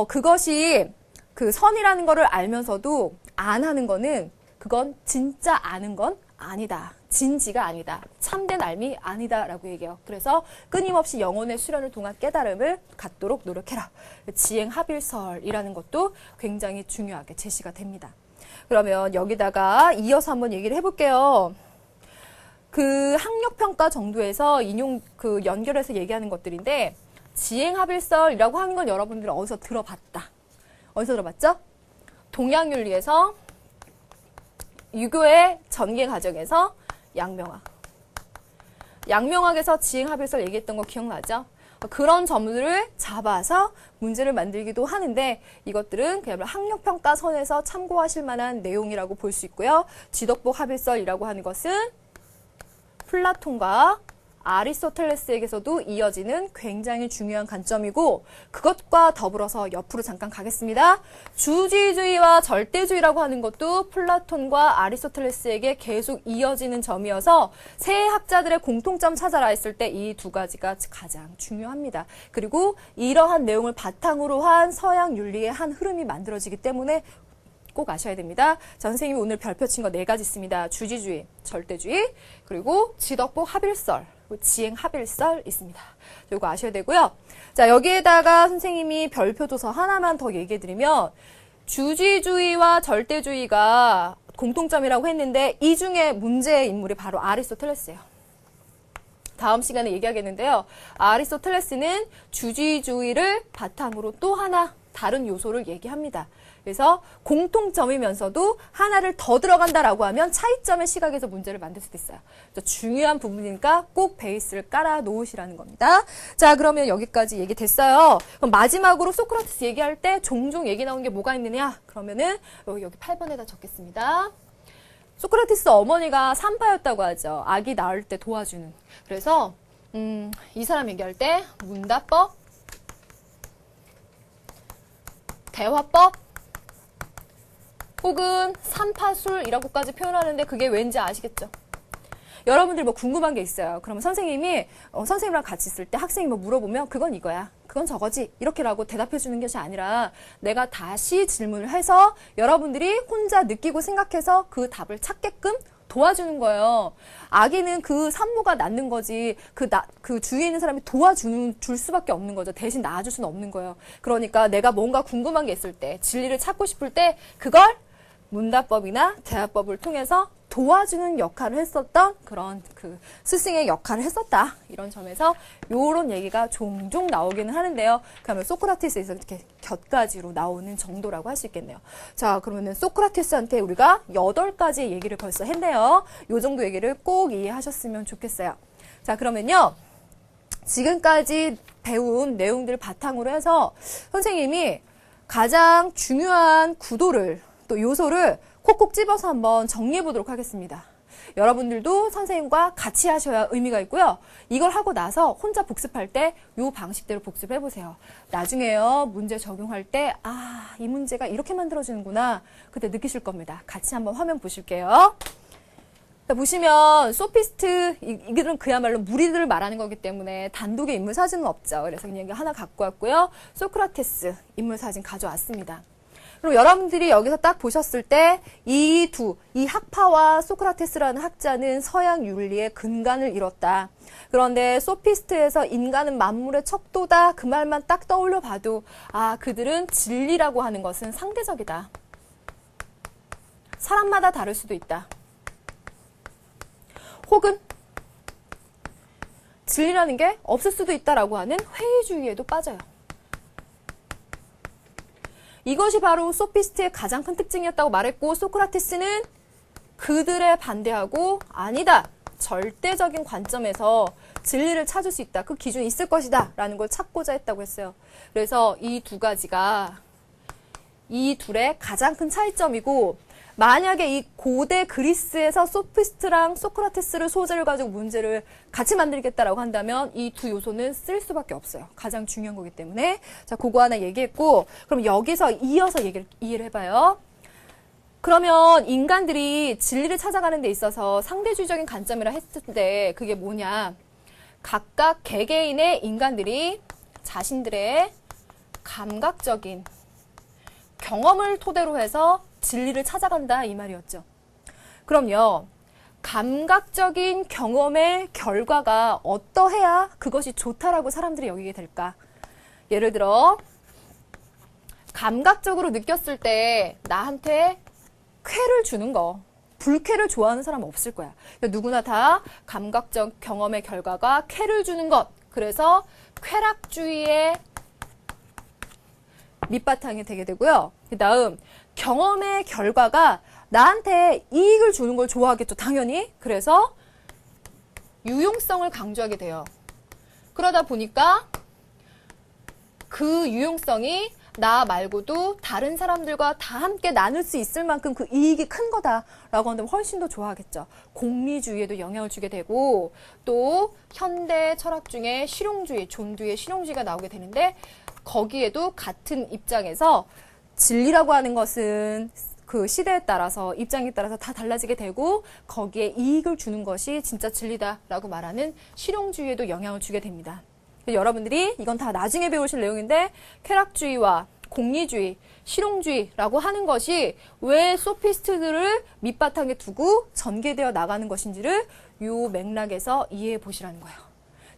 그것이 그 선이라는 거를 알면서도 안 하는 거는 그건 진짜 아는 건 아니다. 진지가 아니다. 참된 삶이 아니다. 라고 얘기해요. 그래서 끊임없이 영혼의 수련을 통한 깨달음을 갖도록 노력해라. 지행합일설이라는 것도 굉장히 중요하게 제시가 됩니다. 그러면 여기다가 이어서 한번 얘기를 해볼게요. 그 학력평가 정도에서 연결해서 얘기하는 것들인데 지행합일설이라고 하는 건 여러분들 어디서 들어봤다. 어디서 들어봤죠? 동양윤리에서 유교의 전개 과정에서 양명학에서 지행합일설 얘기했던 거 기억나죠? 그런 점들을 잡아서 문제를 만들기도 하는데 이것들은 그야말로 학력평가 선에서 참고하실 만한 내용이라고 볼 수 있고요. 지덕복 합일설이라고 하는 것은 플라톤과 아리스토텔레스에게서도 이어지는 굉장히 중요한 관점이고 그것과 더불어서 옆으로 잠깐 가겠습니다. 주지주의와 절대주의라고 하는 것도 플라톤과 아리스토텔레스에게 계속 이어지는 점이어서 세 학자들의 공통점 찾아라 했을 때 이 두 가지가 가장 중요합니다. 그리고 이러한 내용을 바탕으로 한 서양 윤리의 한 흐름이 만들어지기 때문에 꼭 아셔야 됩니다. 자, 선생님이 오늘 별표 친 거 4가지 있습니다. 주지주의, 절대주의, 그리고 지덕복 합일설, 지행합일설 있습니다. 이거 아셔야 되고요. 자, 여기에다가 선생님이 별표 줘서 하나만 더 얘기해드리면 주지주의와 절대주의가 공통점이라고 했는데 이 중에 문제의 인물이 바로 아리스토텔레스예요. 다음 시간에 얘기하겠는데요. 아리스토텔레스는 주지주의를 바탕으로 또 하나 다른 요소를 얘기합니다. 그래서 공통점이면서도 하나를 더 들어간다라고 하면 차이점의 시각에서 문제를 만들 수도 있어요. 중요한 부분이니까 꼭 베이스를 깔아 놓으시라는 겁니다. 자, 그러면 여기까지 얘기 됐어요. 그럼 마지막으로 소크라테스 얘기할 때 종종 얘기 나오는 게 뭐가 있느냐? 그러면은 여기 8번에다 적겠습니다. 소크라테스 어머니가 산파였다고 하죠. 아기 낳을 때 도와주는. 그래서 이 사람 얘기할 때 문다법, 대화법, 혹은 산파술이라고까지 표현하는데 그게 왠지 아시겠죠? 여러분들 뭐 궁금한 게 있어요. 그러면 선생님이 선생님이랑 같이 있을 때 학생이 뭐 물어보면 그건 이거야. 그건 저거지. 이렇게라고 대답해 주는 것이 아니라 내가 다시 질문을 해서 여러분들이 혼자 느끼고 생각해서 그 답을 찾게끔 도와주는 거예요. 아기는 그 산모가 낳는 거지 그 주위에 있는 사람이 줄 수밖에 없는 거죠. 대신 낳아줄 수는 없는 거예요. 그러니까 내가 뭔가 궁금한 게 있을 때 진리를 찾고 싶을 때 그걸 문답법이나 대화법을 통해서 도와주는 역할을 했었던 그런 그 스승의 역할을 했었다. 이런 점에서 요런 얘기가 종종 나오기는 하는데요. 그러면 소크라테스에서 이렇게 곁가지로 나오는 정도라고 할 수 있겠네요. 자, 그러면은 소크라테스한테 우리가 8가지 얘기를 벌써 했네요. 요 정도 얘기를 꼭 이해하셨으면 좋겠어요. 자, 그러면요. 지금까지 배운 내용들 바탕으로 해서 선생님이 가장 중요한 구도를 또 요소를 콕콕 집어서 한번 정리해 보도록 하겠습니다. 여러분들도 선생님과 같이 하셔야 의미가 있고요. 이걸 하고 나서 혼자 복습할 때 이 방식대로 복습해 보세요. 나중에요. 문제 적용할 때 이 문제가 이렇게 만들어지는구나. 그때 느끼실 겁니다. 같이 한번 화면 보실게요. 자, 보시면 소피스트 이들은 그야말로 무리들을 말하는 거기 때문에 단독의 인물 사진은 없죠. 그래서 그냥 이거 하나 갖고 왔고요. 소크라테스 인물 사진 가져왔습니다. 그럼 여러분들이 여기서 딱 보셨을 때 이 학파와 소크라테스라는 학자는 서양 윤리의 근간을 이뤘다. 그런데 소피스트에서 인간은 만물의 척도다. 그 말만 딱 떠올려 봐도 그들은 진리라고 하는 것은 상대적이다. 사람마다 다를 수도 있다. 혹은 진리라는 게 없을 수도 있다라고 하는 회의주의에도 빠져요. 이것이 바로 소피스트의 가장 큰 특징이었다고 말했고 소크라테스는 그들의 반대하고 아니다. 절대적인 관점에서 진리를 찾을 수 있다. 그 기준이 있을 것이다. 라는 걸 찾고자 했다고 했어요. 그래서 이 두 가지가 이 둘의 가장 큰 차이점이고 만약에 이 고대 그리스에서 소피스트랑 소크라테스를 소재를 가지고 문제를 같이 만들겠다라고 한다면 이 두 요소는 쓸 수밖에 없어요. 가장 중요한 거기 때문에. 자, 그거 하나 얘기했고 그럼 여기서 이어서 이해를 해봐요. 그러면 인간들이 진리를 찾아가는 데 있어서 상대주의적인 관점이라 했을 때 그게 뭐냐. 각각 개개인의 인간들이 자신들의 감각적인 경험을 토대로 해서 진리를 찾아간다 이 말이었죠. 그럼요. 감각적인 경험의 결과가 어떠해야 그것이 좋다라고 사람들이 여기게 될까? 예를 들어 감각적으로 느꼈을 때 나한테 쾌를 주는 거, 불쾌를 좋아하는 사람은 없을 거야. 그러니까 누구나 다 감각적 경험의 결과가 쾌를 주는 것. 그래서 쾌락주의의 밑바탕이 되게 되고요. 그 다음 경험의 결과가 나한테 이익을 주는 걸 좋아하겠죠. 당연히. 그래서 유용성을 강조하게 돼요. 그러다 보니까 그 유용성이 나 말고도 다른 사람들과 다 함께 나눌 수 있을 만큼 그 이익이 큰 거다라고 한다면 훨씬 더 좋아하겠죠. 공리주의에도 영향을 주게 되고 또 현대 철학 중에 실용주의, 존두의 실용주의가 나오게 되는데 거기에도 같은 입장에서 진리라고 하는 것은 그 시대에 따라서 입장에 따라서 다 달라지게 되고 거기에 이익을 주는 것이 진짜 진리다라고 말하는 실용주의에도 영향을 주게 됩니다. 여러분들이 이건 다 나중에 배우실 내용인데 쾌락주의와 공리주의, 실용주의라고 하는 것이 왜 소피스트들을 밑바탕에 두고 전개되어 나가는 것인지를 이 맥락에서 이해해 보시라는 거예요.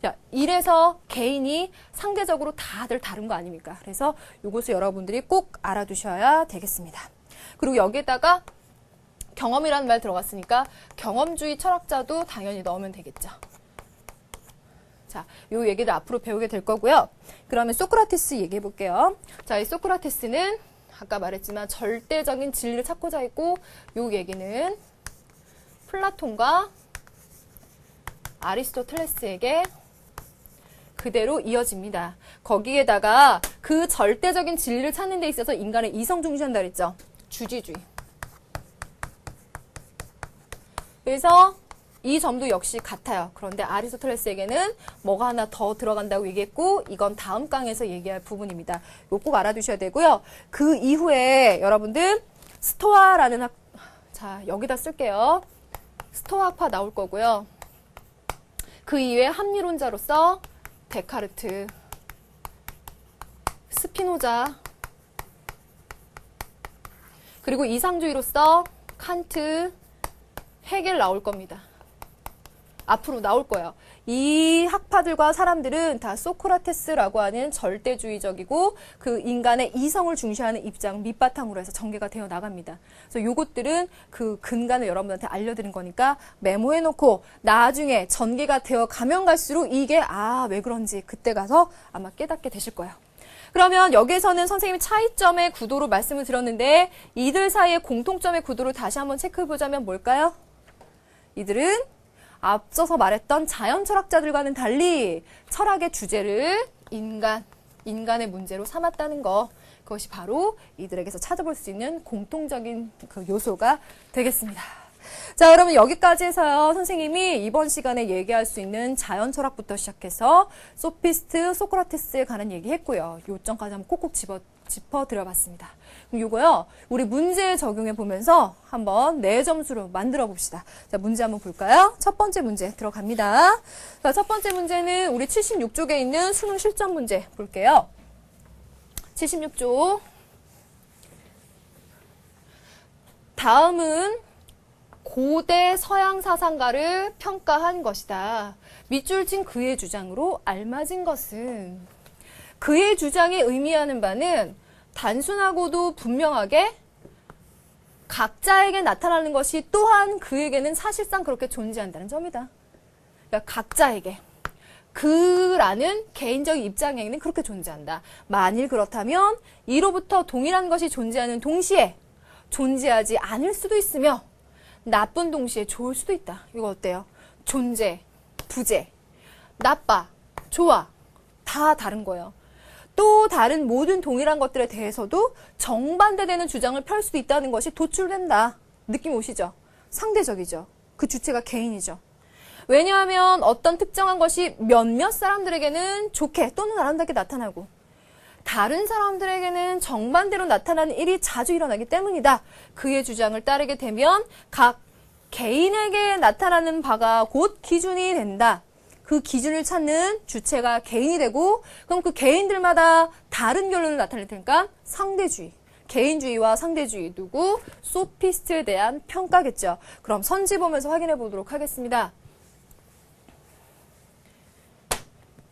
자, 이래서 개인이 상대적으로 다들 다른 거 아닙니까? 그래서 이것을 여러분들이 꼭 알아두셔야 되겠습니다. 그리고 여기에다가 경험이라는 말 들어갔으니까 경험주의 철학자도 당연히 넣으면 되겠죠. 자, 요 얘기를 앞으로 배우게 될 거고요. 그러면 소크라테스 얘기해 볼게요. 자, 이 소크라테스는 아까 말했지만 절대적인 진리를 찾고자 했고 요 얘기는 플라톤과 아리스토텔레스에게 그대로 이어집니다. 거기에다가 그 절대적인 진리를 찾는 데 있어서 인간의 이성 중시한다 그랬죠. 주지주의. 그래서 이 점도 역시 같아요. 그런데 아리스토텔레스에게는 뭐가 하나 더 들어간다고 얘기했고 이건 다음 강에서 얘기할 부분입니다. 이거 꼭 알아두셔야 되고요. 그 이후에 여러분들 스토아라는 자, 여기다 쓸게요. 스토아 학파 나올 거고요. 그 이외에 합리론자로서 데카르트, 스피노자, 그리고 이상주의로서 칸트, 헤겔 나올 겁니다. 앞으로 나올 거예요. 이 학파들과 사람들은 다 소크라테스라고 하는 절대주의적이고 그 인간의 이성을 중시하는 입장 밑바탕으로 해서 전개가 되어 나갑니다. 그래서 요것들은 그 근간을 여러분한테 알려드린 거니까 메모해놓고 나중에 전개가 되어 가면 갈수록 이게 왜 그런지 그때 가서 아마 깨닫게 되실 거예요. 그러면 여기에서는 선생님이 차이점의 구도로 말씀을 드렸는데 이들 사이의 공통점의 구도를 다시 한번 체크해보자면 뭘까요? 이들은 앞서서 말했던 자연 철학자들과는 달리 철학의 주제를 인간의 문제로 삼았다는 거. 그것이 바로 이들에게서 찾아볼 수 있는 공통적인 그 요소가 되겠습니다. 자, 그러면 여기까지 해서요. 선생님이 이번 시간에 얘기할 수 있는 자연 철학부터 시작해서 소피스트, 소크라테스에 관한 얘기했고요. 요점까지 한번 콕콕 짚어드려봤습니다. 그럼 요거요, 우리 문제에 적용해 보면서 한번 4점수로 만들어 봅시다. 자, 문제 한번 볼까요? 첫 번째 문제 들어갑니다. 자, 첫 번째 문제는 우리 76쪽에 있는 수능 실전 문제 볼게요. 76쪽. 다음은 고대 서양 사상가를 평가한 것이다. 밑줄 친 그의 주장으로 알맞은 것은, 그의 주장이 의미하는 바는 단순하고도 분명하게 각자에게 나타나는 것이 또한 그에게는 사실상 그렇게 존재한다는 점이다. 그러니까 각자에게, 그라는 개인적인 입장에는 그렇게 존재한다. 만일 그렇다면 이로부터 동일한 것이 존재하는 동시에 존재하지 않을 수도 있으며 나쁜 동시에 좋을 수도 있다. 이거 어때요? 존재, 부재, 나빠, 좋아, 다 다른 거예요. 또 다른 모든 동일한 것들에 대해서도 정반대되는 주장을 펼 수도 있다는 것이 도출된다. 느낌 오시죠? 상대적이죠. 그 주체가 개인이죠. 왜냐하면 어떤 특정한 것이 몇몇 사람들에게는 좋게 또는 아름답게 나타나고 다른 사람들에게는 정반대로 나타나는 일이 자주 일어나기 때문이다. 그의 주장을 따르게 되면 각 개인에게 나타나는 바가 곧 기준이 된다. 그 기준을 찾는 주체가 개인이 되고 그럼 그 개인들마다 다른 결론을 나타낼 테니까 상대주의. 개인주의와 상대주의 누구? 소피스트에 대한 평가겠죠. 그럼 선지 보면서 확인해 보도록 하겠습니다.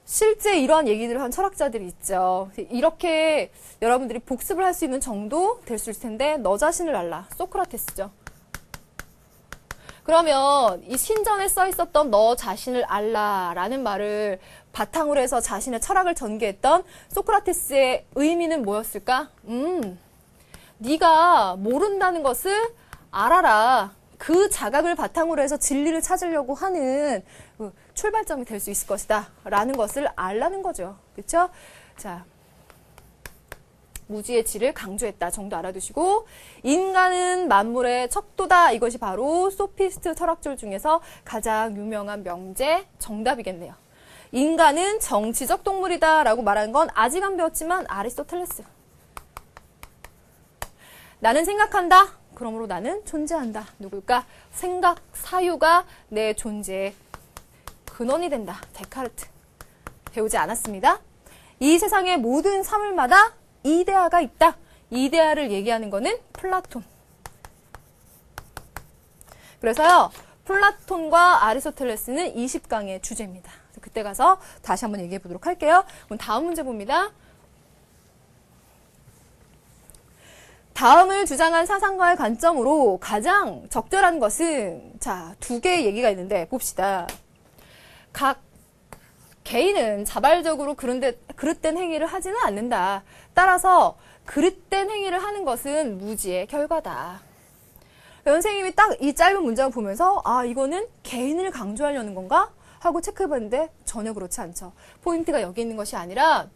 실제 이러한 얘기들을 한 철학자들이 있죠. 이렇게 여러분들이 복습을 할 수 있는 정도 될 수 있을 텐데 너 자신을 알라. 소크라테스죠. 그러면 이 신전에 써 있었던 너 자신을 알라라는 말을 바탕으로 해서 자신의 철학을 전개했던 소크라테스의 의미는 뭐였을까? 네가 모른다는 것을 알아라. 그 자각을 바탕으로 해서 진리를 찾으려고 하는 출발점이 될 수 있을 것이다. 라는 것을 알라는 거죠. 그렇죠? 자, 무지의 질을 강조했다 정도 알아두시고 인간은 만물의 척도다. 이것이 바로 소피스트 철학들 중에서 가장 유명한 명제 정답이겠네요. 인간은 정치적 동물이다 라고 말하는 건 아직 안 배웠지만 아리스토텔레스. 나는 생각한다. 그러므로 나는 존재한다. 누굴까? 생각, 사유가 내 존재의 근원이 된다. 데카르트. 배우지 않았습니다. 이 세상의 모든 사물마다 이데아가 있다. 이데아를 얘기하는 거는 플라톤. 그래서요, 플라톤과 아리스토텔레스는 20강의 주제입니다. 그때 가서 다시 한번 얘기해 보도록 할게요. 그럼 다음 문제 봅니다. 다음을 주장한 사상가의 관점으로 가장 적절한 것은, 자, 2개의 얘기가 있는데 봅시다. 각 개인은 자발적으로 그릇된 행위를 하지는 않는다. 따라서 그릇된 행위를 하는 것은 무지의 결과다. 선생님이 딱 이 짧은 문장을 보면서 이거는 개인을 강조하려는 건가? 하고 체크해봤는데 전혀 그렇지 않죠. 포인트가 여기 있는 것이 아니라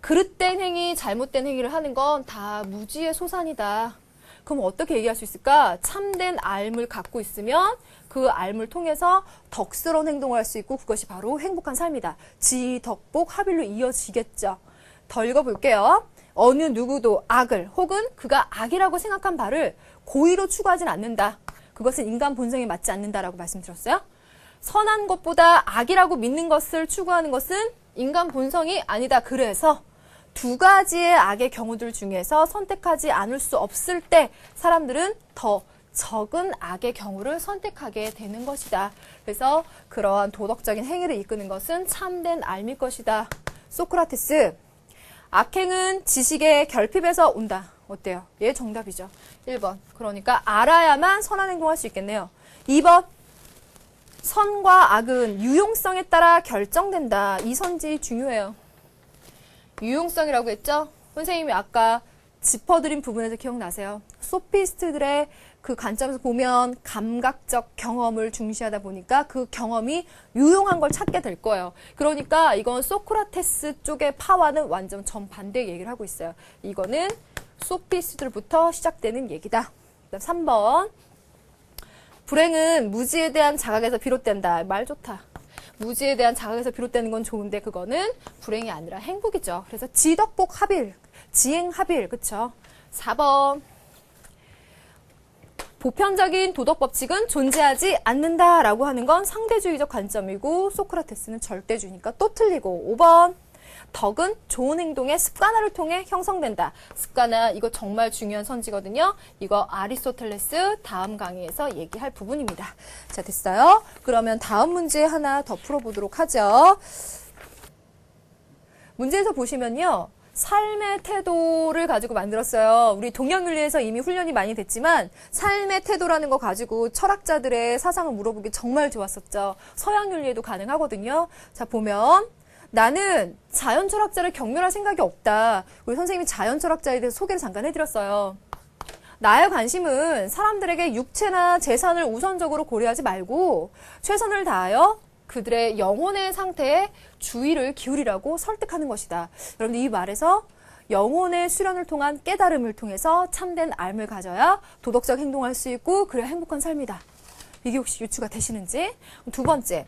그릇된 행위, 잘못된 행위를 하는 건 다 무지의 소산이다. 그럼 어떻게 얘기할 수 있을까? 참된 알을 갖고 있으면 그 알을 통해서 덕스러운 행동을 할 수 있고 그것이 바로 행복한 삶이다. 지, 덕복, 합일로 이어지겠죠. 더 읽어볼게요. 어느 누구도 악을 혹은 그가 악이라고 생각한 바를 고의로 추구하진 않는다. 그것은 인간 본성에 맞지 않는다라고 말씀드렸어요. 선한 것보다 악이라고 믿는 것을 추구하는 것은 인간 본성이 아니다. 그래서 두 가지의 악의 경우들 중에서 선택하지 않을 수 없을 때 사람들은 더 적은 악의 경우를 선택하게 되는 것이다. 그래서 그러한 도덕적인 행위를 이끄는 것은 참된 알미 것이다. 소크라테스, 악행은 지식의 결핍에서 온다. 어때요? 얘 정답이죠. 1번. 그러니까 알아야만 선한 행동할 수 있겠네요. 2번. 선과 악은 유용성에 따라 결정된다. 이 선지 중요해요. 유용성이라고 했죠? 선생님이 아까 짚어드린 부분에서 기억나세요? 소피스트들의 그 관점에서 보면 감각적 경험을 중시하다 보니까 그 경험이 유용한 걸 찾게 될 거예요. 그러니까 이건 소크라테스 쪽의 파와는 완전 정반대 얘기를 하고 있어요. 이거는 소피스트들부터 시작되는 얘기다. 그다음 3번. 불행은 무지에 대한 자각에서 비롯된다. 말 좋다. 무지에 대한 자각에서 비롯되는 건 좋은데 그거는 불행이 아니라 행복이죠. 그래서 지덕복 합일, 지행합일, 그쵸? 4번. 보편적인 도덕 법칙은 존재하지 않는다라고 하는 건 상대주의적 관점이고 소크라테스는 절대주의니까 또 틀리고. 5번. 덕은 좋은 행동의 습관화를 통해 형성된다. 습관화, 이거 정말 중요한 선지거든요. 이거 아리스토텔레스 다음 강의에서 얘기할 부분입니다. 자, 됐어요? 그러면 다음 문제 하나 더 풀어보도록 하죠. 문제에서 보시면요. 삶의 태도를 가지고 만들었어요. 우리 동양윤리에서 이미 훈련이 많이 됐지만 삶의 태도라는 거 가지고 철학자들의 사상을 물어보기 정말 좋았었죠. 서양윤리에도 가능하거든요. 자, 보면 나는 자연철학자를 경멸할 생각이 없다. 우리 선생님이 자연철학자에 대해서 소개를 잠깐 해드렸어요. 나의 관심은 사람들에게 육체나 재산을 우선적으로 고려하지 말고 최선을 다하여 그들의 영혼의 상태에 주의를 기울이라고 설득하는 것이다. 여러분들 이 말에서 영혼의 수련을 통한 깨달음을 통해서 참된 알을 가져야 도덕적 행동할 수 있고 그래야 행복한 삶이다. 이게 혹시 유추가 되시는지? 두 번째.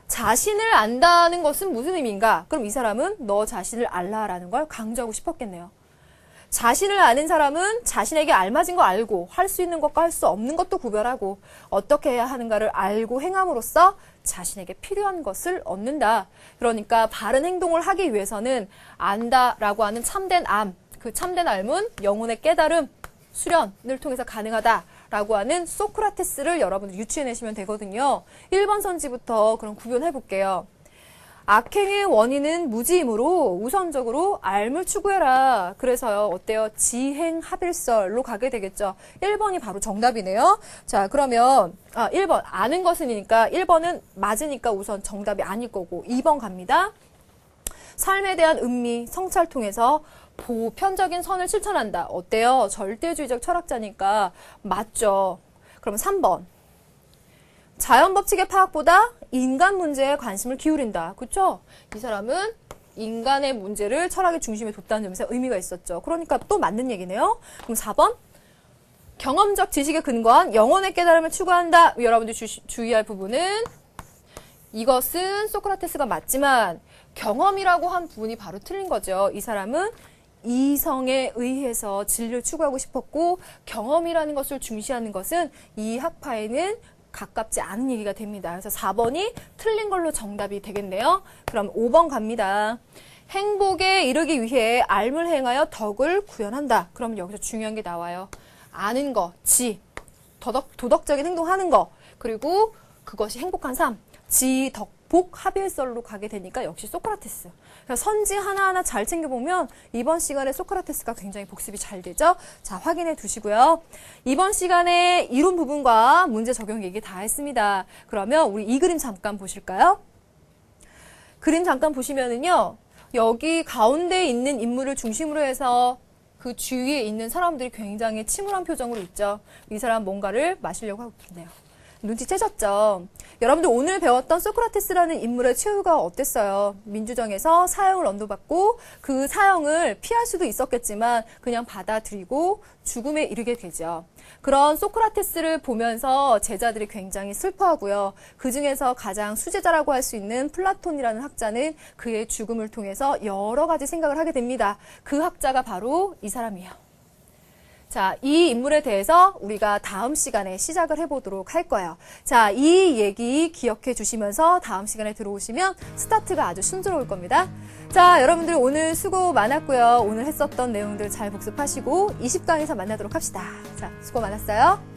자신을 안다는 것은 무슨 의미인가? 그럼 이 사람은 너 자신을 알라라는 걸 강조하고 싶었겠네요. 자신을 아는 사람은 자신에게 알맞은 거 알고 할 수 있는 것과 할 수 없는 것도 구별하고 어떻게 해야 하는가를 알고 행함으로써 자신에게 필요한 것을 얻는다. 그러니까 바른 행동을 하기 위해서는 안다라고 하는 참된 암, 그 참된 암은 영혼의 깨달음, 수련을 통해서 가능하다라고 하는 소크라테스를 여러분들 유추해내시면 되거든요. 1번 선지부터 그럼 구별해 볼게요. 악행의 원인은 무지이므로 우선적으로 알을 추구해라. 그래서요. 어때요? 지행합일설로 가게 되겠죠. 1번이 바로 정답이네요. 자, 그러면 1번 아는 것은이니까 1번은 맞으니까 우선 정답이 아닐 거고 2번 갑니다. 삶에 대한 음미, 성찰 통해서 보편적인 선을 실천한다. 어때요? 절대주의적 철학자니까 맞죠. 그럼 3번. 자연 법칙의 파악보다 인간 문제에 관심을 기울인다. 그렇죠? 이 사람은 인간의 문제를 철학의 중심에 뒀다는 점에서 의미가 있었죠. 그러니까 또 맞는 얘기네요. 그럼 4번. 경험적 지식에 근거한 영혼의 깨달음을 추구한다. 여러분들 주의할 부분은 이것은 소크라테스가 맞지만 경험이라고 한 부분이 바로 틀린 거죠. 이 사람은 이성에 의해서 진리를 추구하고 싶었고 경험이라는 것을 중시하는 것은 이 학파에는 가깝지 않은 얘기가 됩니다. 그래서 4번이 틀린 걸로 정답이 되겠네요. 그럼 5번 갑니다. 행복에 이르기 위해 알을 행하여 덕을 구현한다. 그럼 여기서 중요한 게 나와요. 아는 거, 도덕적인 행동하는 거, 그리고 그것이 행복한 삶, 지덕복 합일설로 가게 되니까 역시 소크라테스. 선지 하나하나 잘 챙겨보면 이번 시간에 소크라테스가 굉장히 복습이 잘 되죠. 자, 확인해 두시고요. 이번 시간에 이론 부분과 문제 적용 얘기 다 했습니다. 그러면 우리 이 그림 잠깐 보실까요? 그림 잠깐 보시면은요. 여기 가운데 있는 인물을 중심으로 해서 그 주위에 있는 사람들이 굉장히 침울한 표정으로 있죠. 이 사람 뭔가를 마시려고 하고 있네요. 눈치채셨죠? 여러분들 오늘 배웠던 소크라테스라는 인물의 최후가 어땠어요? 민주정에서 사형을 언도받고 그 사형을 피할 수도 있었겠지만 그냥 받아들이고 죽음에 이르게 되죠. 그런 소크라테스를 보면서 제자들이 굉장히 슬퍼하고요. 그 중에서 가장 수제자라고 할 수 있는 플라톤이라는 학자는 그의 죽음을 통해서 여러 가지 생각을 하게 됩니다. 그 학자가 바로 이 사람이에요. 자, 이 인물에 대해서 우리가 다음 시간에 시작을 해보도록 할 거예요. 자, 이 얘기 기억해 주시면서 다음 시간에 들어오시면 스타트가 아주 순조로울 겁니다. 자, 여러분들 오늘 수고 많았고요. 오늘 했었던 내용들 잘 복습하시고 20강에서 만나도록 합시다. 자, 수고 많았어요.